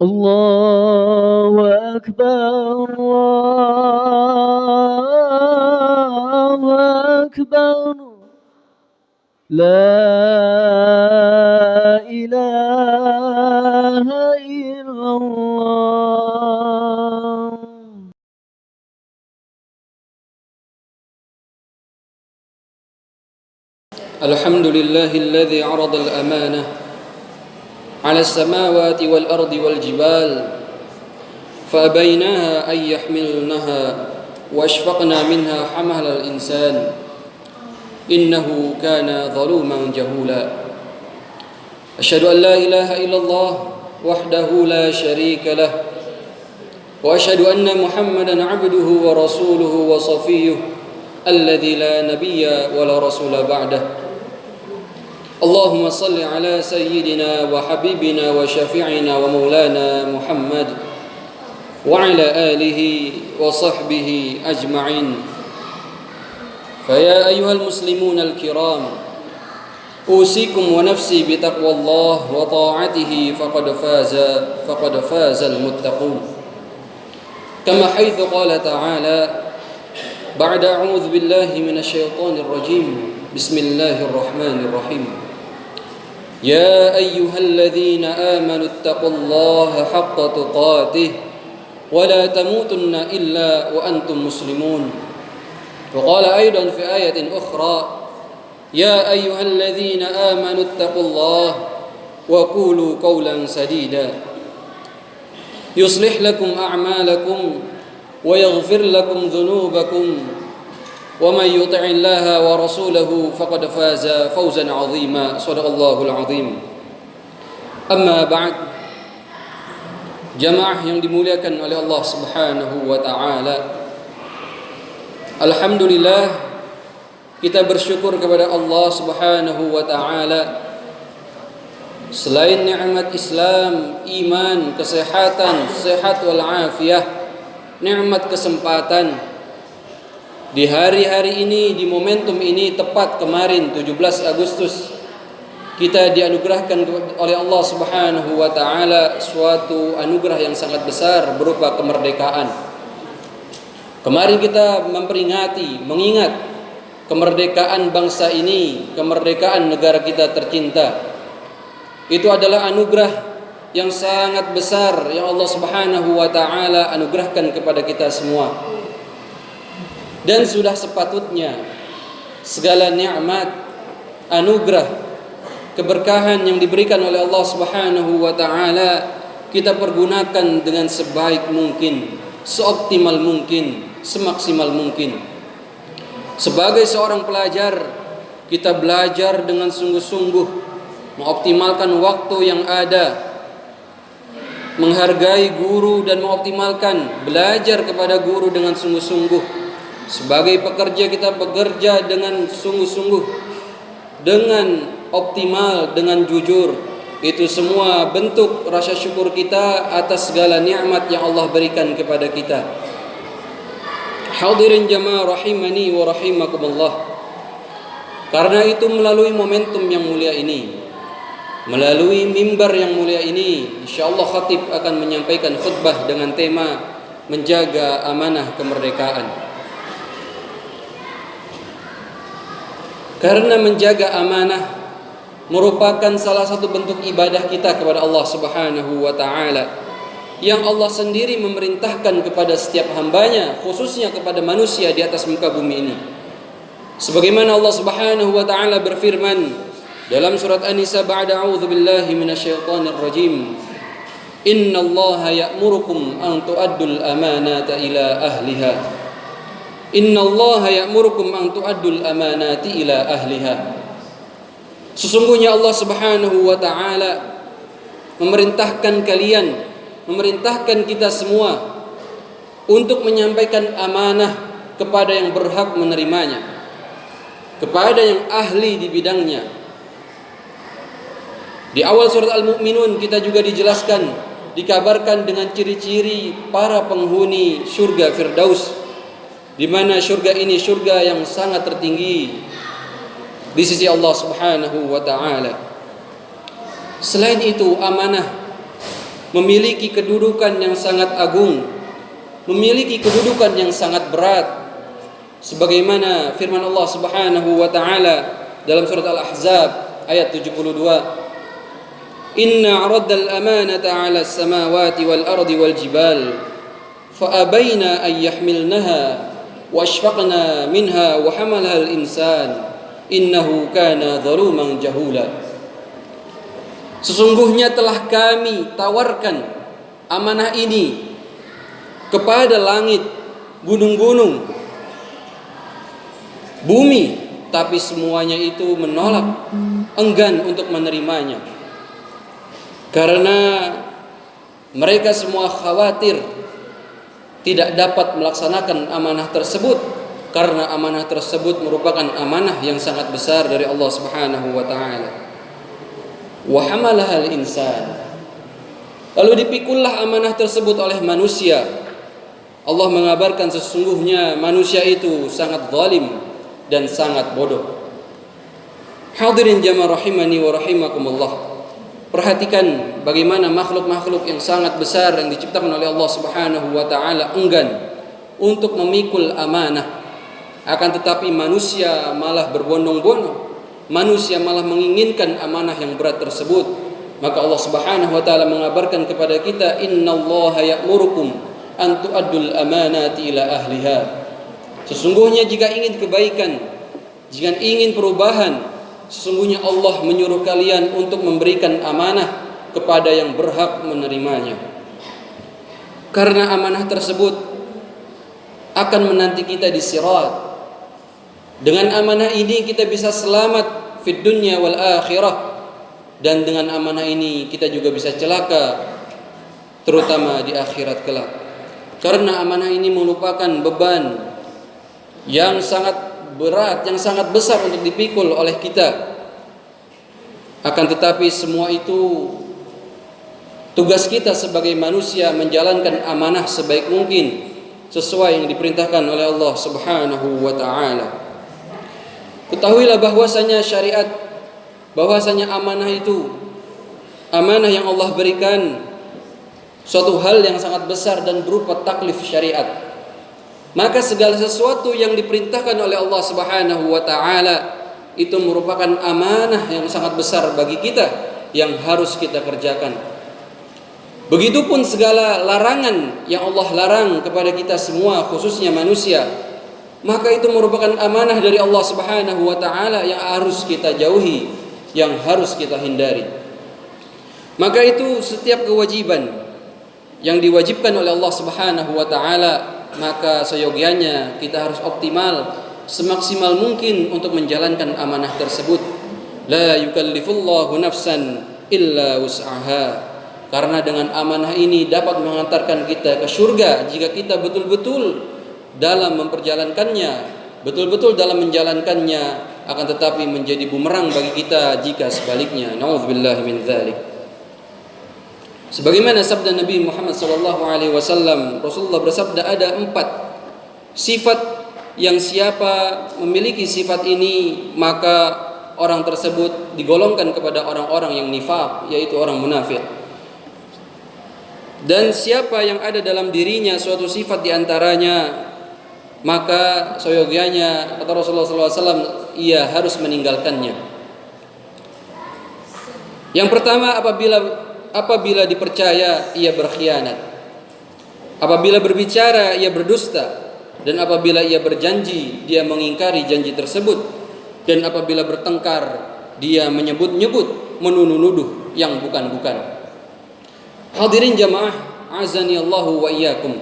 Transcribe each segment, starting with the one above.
الله أكبر الله أكبر لا إله إلا الله. الحمد لله الذي عرض الأمانة على السماوات والأرض والجبال فأبيناها أن يحملنها وأشفقنا منها حمل الإنسان إنه كان ظلوما جهولا. أشهد أن لا إله إلا الله وحده لا شريك له وأشهد أن محمدا عبده ورسوله وصفيه الذي لا نبي ولا رسول بعده. اللهم صل على سيدنا وحبيبنا وشفيعنا ومولانا محمد وعلى آله وصحبه أجمعين. فيا أيها المسلمون الكرام، أوصيكم ونفسي بتقوى الله وطاعته فقد فاز المتقون. كما حيث قال تعالى بعد أعوذ بالله من الشيطان الرجيم بسم الله الرحمن الرحيم يا أيها الذين آمنوا اتقوا الله حق تقاته ولا تموتن إلا وأنتم مسلمون. وقال أيضا في آية أخرى يا أيها الذين آمنوا اتقوا الله وقولوا قولا سديدا يصلح لكم أعمالكم ويغفر لكم ذنوبكم ومن يطع الله ورسوله فقد فاز فوزا عظيما. صدق الله العظيم. Amma ba'd, jamaah yang dimuliakan oleh Allah Subhanahu wa taala. Alhamdulillah, kita bersyukur kepada Allah Subhanahu wa taala. Selain nikmat Islam, iman, kesehatan, sehat wal afiyah, nikmat kesempatan di hari-hari ini, di momentum ini, tepat kemarin 17 Agustus kita dianugerahkan oleh Allah Subhanahu wa taala suatu anugerah yang sangat besar berupa kemerdekaan. Kemarin kita mengingat kemerdekaan bangsa ini, kemerdekaan negara kita tercinta. Itu adalah anugerah yang sangat besar yang Allah Subhanahu wa taala anugerahkan kepada kita semua. Dan sudah sepatutnya segala nikmat, anugerah, keberkahan yang diberikan oleh Allah Subhanahu wa taala kita pergunakan dengan sebaik mungkin, seoptimal mungkin, semaksimal mungkin. Sebagai seorang pelajar, kita belajar dengan sungguh-sungguh, mengoptimalkan waktu yang ada, menghargai guru dan mengoptimalkan belajar kepada guru dengan sungguh-sungguh. Sebagai pekerja, kita bekerja dengan sungguh-sungguh, dengan optimal, dengan jujur. Itu semua bentuk rasa syukur kita atas segala nikmat yang Allah berikan kepada kita. Hadirin jamaah rahimani wa rahimakumullah. Karena itu melalui momentum yang mulia ini, melalui mimbar yang mulia ini, insyaallah khatib akan menyampaikan khutbah dengan tema menjaga amanah kemerdekaan. Karena menjaga amanah merupakan salah satu bentuk ibadah kita kepada Allah Subhanahu wa taala, yang Allah sendiri memerintahkan kepada setiap hambanya, khususnya kepada manusia di atas muka bumi ini. Sebagaimana Allah Subhanahu wa taala berfirman dalam surat An-Nisa ba'da a'udzu billahi minasyaitonir rajim, innallaha ya'murukum an tu'addul amanata ila ahliha. Innallaha ya'murukum an tu'addul amanati ila ahliha. Sesungguhnya Allah Subhanahu wa taala memerintahkan kalian, memerintahkan kita semua untuk menyampaikan amanah kepada yang berhak menerimanya, kepada yang ahli di bidangnya. Di awal surat Al-Mu'minun kita juga dijelaskan, dikabarkan dengan ciri-ciri para penghuni surga Firdaus, di mana surga ini surga yang sangat tertinggi di sisi Allah Subhanahu wa taala. Selain itu, amanah memiliki kedudukan yang sangat agung, memiliki kedudukan yang sangat berat, sebagaimana firman Allah Subhanahu wa taala dalam surat Al-Ahzab ayat 72, Inna 'araddal amanata 'ala as-samawati wal ardi wal jibal fa abaina an yahmilnaha wa ashfaqna minha wa hamalaha al-insan innahu kana zaluman jahula. Sesungguhnya telah kami tawarkan amanah ini kepada langit, gunung-gunung, bumi, tapi semuanya itu menolak, enggan untuk menerimanya. Karena mereka semua khawatir tidak dapat melaksanakan amanah tersebut, karena amanah tersebut merupakan amanah yang sangat besar dari Allah Subhanahu wa taala. Wa hamalaha al-insan. Lalu dipikullah amanah tersebut oleh manusia. Allah mengabarkan sesungguhnya manusia itu sangat zalim dan sangat bodoh. Hadirin jamaah rahimani wa rahimakumullah. Perhatikan bagaimana makhluk-makhluk yang sangat besar yang diciptakan oleh Allah Subhanahu wa taala enggan untuk memikul amanah. Akan tetapi manusia malah berbondong-bondong. Manusia malah menginginkan amanah yang berat tersebut. Maka Allah Subhanahu wa taala mengabarkan kepada kita, innallaha ya'murukum an tu'addul amanati ila ahliha. Sesungguhnya jika ingin kebaikan, jika ingin perubahan, sesungguhnya Allah menyuruh kalian untuk memberikan amanah kepada yang berhak menerimanya. Karena amanah tersebut akan menanti kita di sirat. Dengan amanah ini kita bisa selamat fid dunya wal akhirah, dan dengan amanah ini kita juga bisa celaka terutama di akhirat kelak. Karena amanah ini merupakan beban yang sangat berat, yang sangat besar untuk dipikul oleh kita. Akan tetapi semua itu tugas kita sebagai manusia menjalankan amanah sebaik mungkin sesuai yang diperintahkan oleh Allah Subhanahu wa taala. Ketahuilah bahwasanya syariat, bahwasanya amanah itu, amanah yang Allah berikan, suatu hal yang sangat besar dan berupa taklif syariat. Maka segala sesuatu yang diperintahkan oleh Allah Subhanahu wa taala itu merupakan amanah yang sangat besar bagi kita yang harus kita kerjakan. Begitupun segala larangan yang Allah larang kepada kita semua, khususnya manusia, maka itu merupakan amanah dari Allah Subhanahu wa taala yang harus kita jauhi, yang harus kita hindari. Maka itu setiap kewajiban yang diwajibkan oleh Allah Subhanahu wa taala, maka seyogianya kita harus optimal, semaksimal mungkin untuk menjalankan amanah tersebut. La yukallifullahu nafsan illa wus'aha. Karena dengan amanah ini dapat mengantarkan kita ke surga jika kita betul-betul dalam memperjalankannya, betul-betul dalam menjalankannya, akan tetapi menjadi bumerang bagi kita jika sebaliknya. Nauzubillahi min dzalik. Sebagaimana sabda Nabi Muhammad SAW, Rasulullah bersabda ada 4 sifat yang siapa memiliki sifat ini maka orang tersebut digolongkan kepada orang-orang yang nifaq, yaitu orang munafik. Dan siapa yang ada dalam dirinya suatu sifat diantaranya, maka seyogianya, kata Rasulullah SAW, ia harus meninggalkannya. Yang pertama, apabila dipercaya ia berkhianat, apabila berbicara ia berdusta, dan apabila ia berjanji dia mengingkari janji tersebut, dan apabila bertengkar dia menyebut-nyebut, menuduh-nuduh yang bukan-bukan. Hadirin jamaah azani Allahu wa iyyakum.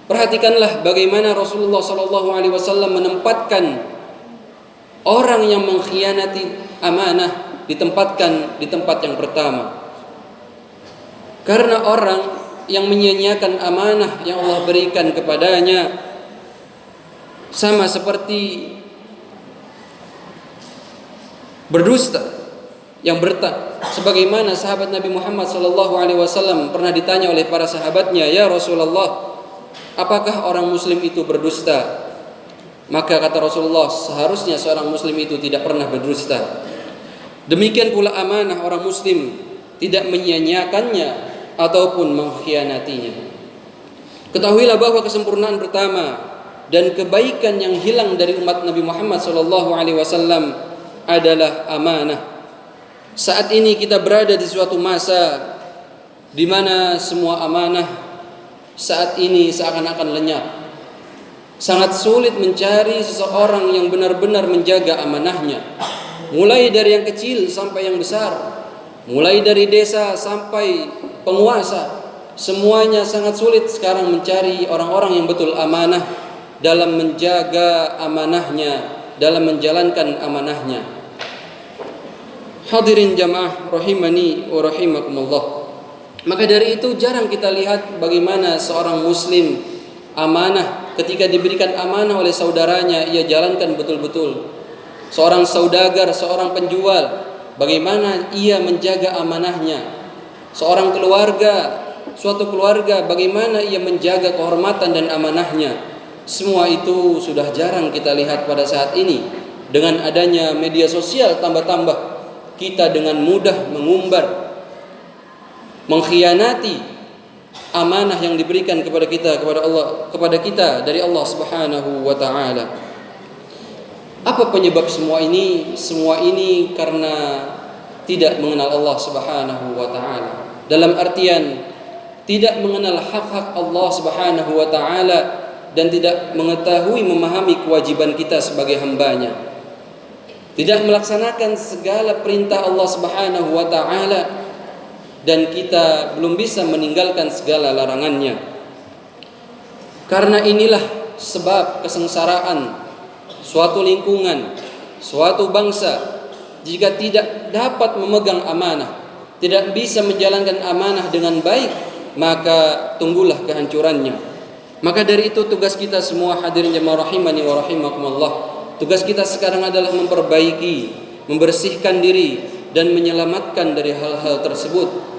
Perhatikanlah bagaimana Rasulullah SAW menempatkan orang yang mengkhianati amanah ditempatkan di tempat yang pertama. Karena orang yang menyia-nyiakan amanah yang Allah berikan kepadanya sama seperti berdusta yang sebagaimana sahabat Nabi Muhammad SAW pernah ditanya oleh para sahabatnya, ya Rasulullah, apakah orang muslim itu berdusta? Maka kata Rasulullah, seharusnya seorang muslim itu tidak pernah berdusta. Demikian pula amanah orang muslim tidak menyia-nyiakannya, ataupun mengkhianatinya. Ketahuilah bahwa kesempurnaan pertama dan kebaikan yang hilang dari umat Nabi Muhammad SAW adalah amanah. Saat ini kita berada di suatu masa di mana semua amanah saat ini seakan-akan lenyap. Sangat sulit mencari seseorang yang benar-benar menjaga amanahnya. Mulai dari yang kecil sampai yang besar, mulai dari desa sampai penguasa, semuanya sangat sulit sekarang mencari orang-orang yang betul amanah dalam menjaga amanahnya, dalam menjalankan amanahnya. Hadirin jamaah rahimani wa rahimakumullah. Maka dari itu jarang kita lihat bagaimana seorang muslim amanah, ketika diberikan amanah oleh saudaranya ia jalankan betul-betul. Seorang saudagar, seorang penjual, bagaimana ia menjaga amanahnya. Seorang keluarga, suatu keluarga, bagaimana ia menjaga kehormatan dan amanahnya. Semua itu sudah jarang kita lihat pada saat ini. Dengan adanya media sosial tambah-tambah kita dengan mudah mengumbar, mengkhianati amanah yang diberikan kepada kita, kepada Allah, kepada kita dari Allah Subhanahu wa taala. Apa penyebab semua ini? Semua ini karena tidak mengenal Allah Subhanahu wa taala. Dalam artian tidak mengenal hak-hak Allah Subhanahu wa taala dan tidak mengetahui memahami kewajiban kita sebagai hambanya. Tidak melaksanakan segala perintah Allah Subhanahu wa taala dan kita belum bisa meninggalkan segala larangannya. Karena inilah sebab kesengsaraan suatu lingkungan, suatu bangsa jika tidak dapat memegang amanah, tidak bisa menjalankan amanah dengan baik, maka tunggulah kehancurannya. Maka dari itu tugas kita semua hadirin jemaah rahimani wa rahimakumullah, tugas kita sekarang adalah memperbaiki, membersihkan diri dan menyelamatkan dari hal-hal tersebut.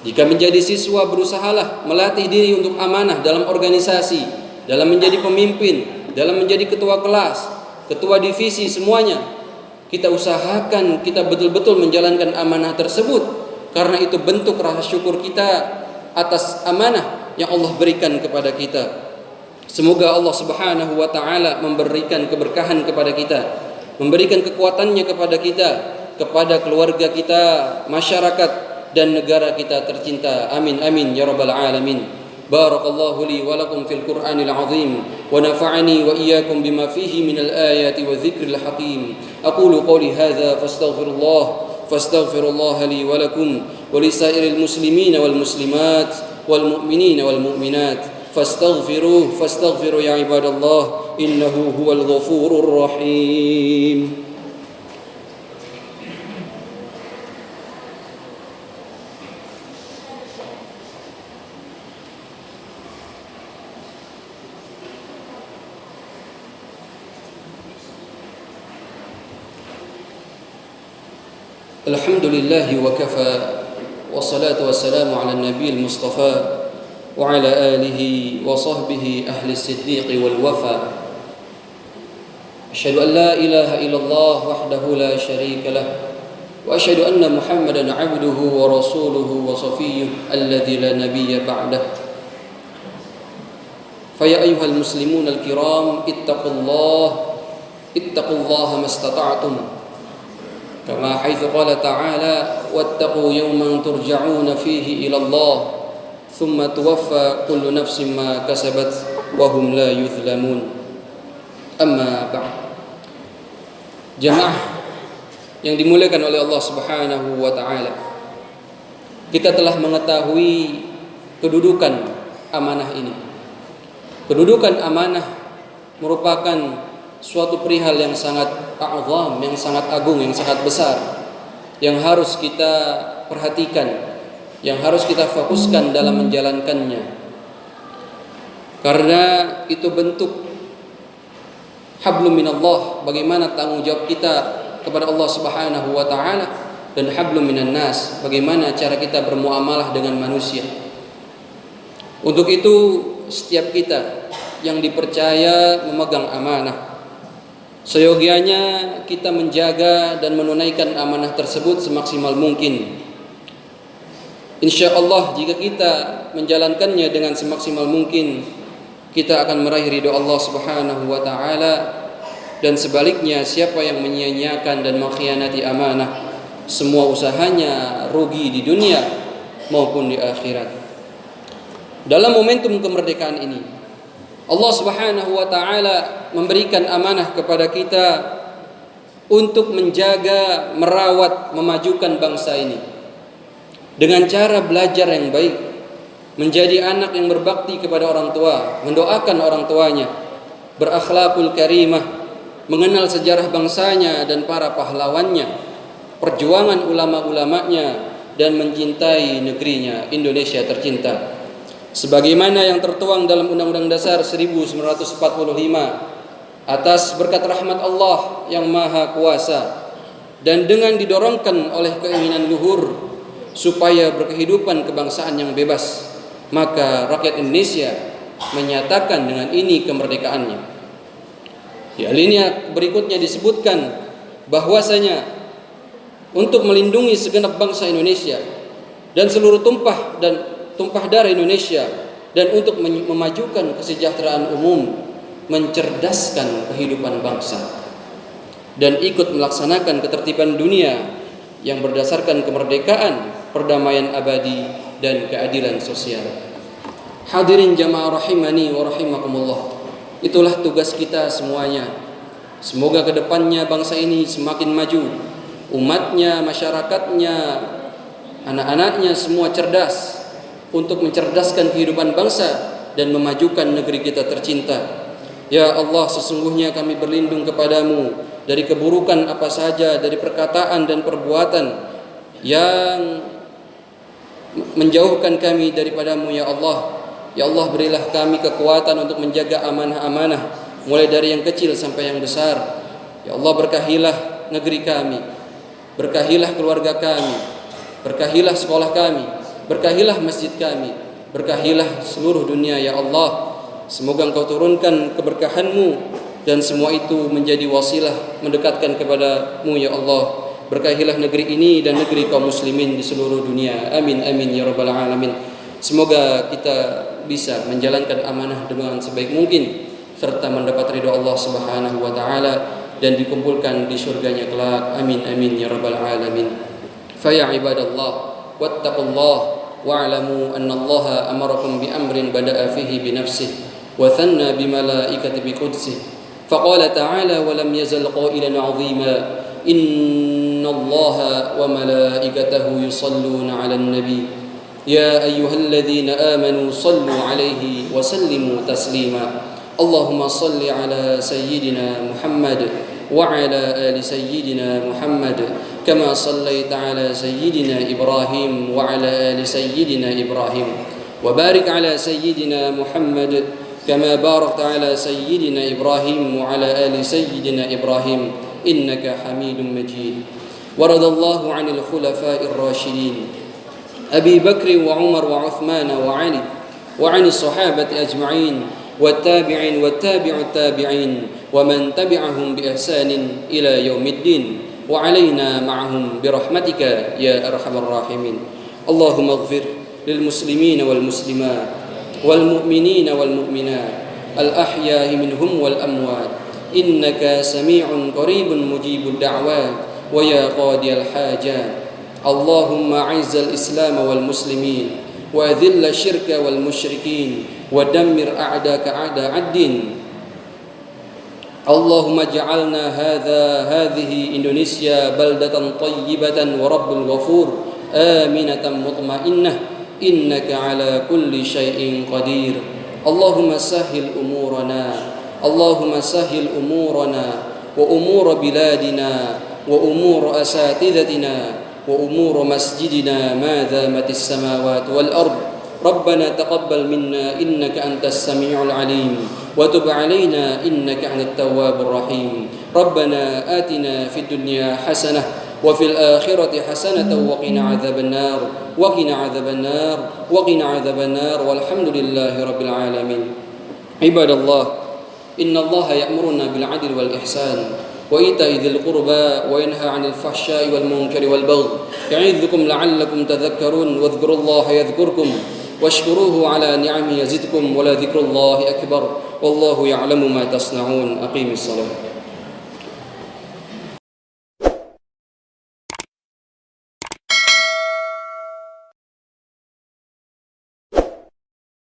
Jika menjadi siswa, berusahalah melatih diri untuk amanah dalam organisasi, dalam menjadi pemimpin, dalam menjadi ketua kelas, ketua divisi, semuanya. Kita usahakan kita betul-betul menjalankan amanah tersebut, karena itu bentuk rasa syukur kita atas amanah yang Allah berikan kepada kita. Semoga Allah Subhanahu wa taala memberikan keberkahan kepada kita, memberikan kekuatannya kepada kita, kepada keluarga kita, masyarakat dan negara kita tercinta. Amin amin ya rabbal alamin. Barakallahu li wa lakum fil Qur'anil azim wa nafa'ani wa iyyakum bima fihi minal ayati wa dzikril hakim. Aqulu qawli hadza fastaghfirullah li wa lakum wa lisairil muslimin wal muslimat wal mu'minin wal mu'minat fastaghfiruh ya ibadallah innahu huwal ghafurur rahim. Alhamdulillahi wa kafa wassalatu wassalamu ala nabiyil mustafa wa ala alihi wa sahbihi ahli siddiqi wal wafa. Asyhadu an la ilaha illallah wahdahu la syarika lah wa asyhadu anna Muhammadan abduhu wa rasuluhu wa safiyyuh alladzi la nabiyya ba'dah. Fa ya ayyuhal muslimun al kiram ittaqullaha mastata'tum. كما حيث قال تعالى واتقوا يوما ترجعون فيه إلى الله ثم توفى كل نفس ما كسبت وهم لا يظلمون. أما بعد. Jamaah yang dimuliakan oleh Allah Subhanahu wa taala, kita telah mengetahui kedudukan amanah ini. Kedudukan amanah merupakan suatu perihal yang sangat a'zam, yang sangat agung, yang sangat besar, yang harus kita perhatikan, yang harus kita fokuskan dalam menjalankannya. Karena itu bentuk hablum minallah, bagaimana tanggung jawab kita kepada Allah Subhanahu wa taala, dan hablum minan nas, bagaimana cara kita bermuamalah dengan manusia. Untuk itu setiap kita yang dipercaya memegang amanah, seyogianya kita menjaga dan menunaikan amanah tersebut semaksimal mungkin. Insya Allah jika kita menjalankannya dengan semaksimal mungkin, kita akan meraih ridho Allah Subhanahu wa taala. Dan sebaliknya, siapa yang menyia-nyiakan dan mengkhianati amanah, semua usahanya rugi di dunia maupun di akhirat. Dalam momentum kemerdekaan ini, Allah Subhanahu wa taala memberikan amanah kepada kita untuk menjaga, merawat, memajukan bangsa ini dengan cara belajar yang baik, menjadi anak yang berbakti kepada orang tua, mendoakan orang tuanya, berakhlakul karimah, mengenal sejarah bangsanya dan para pahlawannya, perjuangan ulama-ulamanya, dan mencintai negerinya Indonesia tercinta. Sebagaimana yang tertuang dalam Undang-Undang Dasar 1945, atas berkat rahmat Allah yang Maha Kuasa dan dengan didorongkan oleh keinginan luhur supaya berkehidupan kebangsaan yang bebas, maka rakyat Indonesia menyatakan dengan ini kemerdekaannya. Di alinea berikutnya disebutkan bahwasanya untuk melindungi segenap bangsa Indonesia dan seluruh tumpah darah Indonesia, dan untuk memajukan kesejahteraan umum, mencerdaskan kehidupan bangsa, dan ikut melaksanakan ketertiban dunia yang berdasarkan kemerdekaan, perdamaian abadi, dan keadilan sosial. Hadirin jamaah rahimani wa rahimakumullah, itulah tugas kita semuanya. Semoga kedepannya bangsa ini semakin maju, umatnya, masyarakatnya, anak-anaknya semua cerdas untuk mencerdaskan kehidupan bangsa dan memajukan negeri kita tercinta. Ya Allah, sesungguhnya kami berlindung kepadamu dari keburukan apa saja, dari perkataan dan perbuatan yang menjauhkan kami daripadamu ya Allah. Ya Allah, berilah kami kekuatan untuk menjaga amanah-amanah, mulai dari yang kecil sampai yang besar. Ya Allah, berkahilah negeri kami, berkahilah keluarga kami, berkahilah sekolah kami, berkahilah masjid kami, berkahilah seluruh dunia ya Allah. Semoga Engkau turunkan keberkahan-Mu dan semua itu menjadi wasilah mendekatkan kepada-Mu ya Allah. Berkahilah negeri ini dan negeri kaum muslimin di seluruh dunia. Amin amin ya rabbal alamin. Semoga kita bisa menjalankan amanah dengan sebaik mungkin serta mendapat ridha Allah Subhanahu wa taala dan dikumpulkan di surganya kelak. Amin amin ya rabbal alamin. Fa ya ibadallah wattaqullah wa'lamu anna Allah amarakum bi amrin bada'a fihi bi nafsihi wa thanna bi malaikati bi qudsihi. Faqala ta'ala wa lam yazal qailan 'azima inna Allah wa malaikatahu yusalluna 'alan nabi. يا أيها الذين آمنوا صلوا عليه وسلموا تسليما اللهم صل على سيدنا محمد وعلى آل سيدنا محمد كما صليت على سيدنا إبراهيم وعلى آل سيدنا إبراهيم وبارك على سيدنا محمد كما باركت على سيدنا إبراهيم وعلى آل سيدنا إبراهيم إنك حميد مجيد. ورضى الله عن الخلفاء الراشدين أبي بكر وعمر وعثمان وعلي وعن الصحابة أجمعين والتابعين والتابع التابعين ومن تبعهم بإحسان إلى يوم الدين وعلينا معهم برحمتك يا أرحم الراحمين. اللهم اغفر للمسلمين والمسلمات والمؤمنين والمؤمنات الأحياء منهم والأموات إنك سميع قريب مجيب الدعوات ويا قاضي الحاجات. اللهم أعز الإسلام والمسلمين وأذل الشرك والمشركين ودمر أعداءك أعداء الدين. اللهم اجعلنا هذه إندونيسيا بلدة طيبة ورب الغفور آمنة مطمئنة إنك على كل شيء قدير. اللهم سهل أمورنا، اللهم سهل أمورنا وأمور بلادنا وأمور أساتذتنا وأمور مسجدنا ما دامت السماوات والأرض. ربنا تقبل منا إنك أنت السميع العليم وتب علينا إنك أنت التواب الرحيم. ربنا آتنا في الدنيا حسنة وفي الآخرة حسنة وقنا عذاب النار وقنا عذاب النار وقنا عذاب النار والحمد لله رب العالمين. عباد الله إن الله يأمرنا بالعدل والإحسان وإيتاء ذي القربى وينهى عن الفحشاء والمنكر والبغي يعظكم لعلكم تذكرون واذكروا الله يذكركم واشكروه على نعمه يزدكم ولذكر الله أكبر والله يعلم ما تصنعون أقيم الصلاة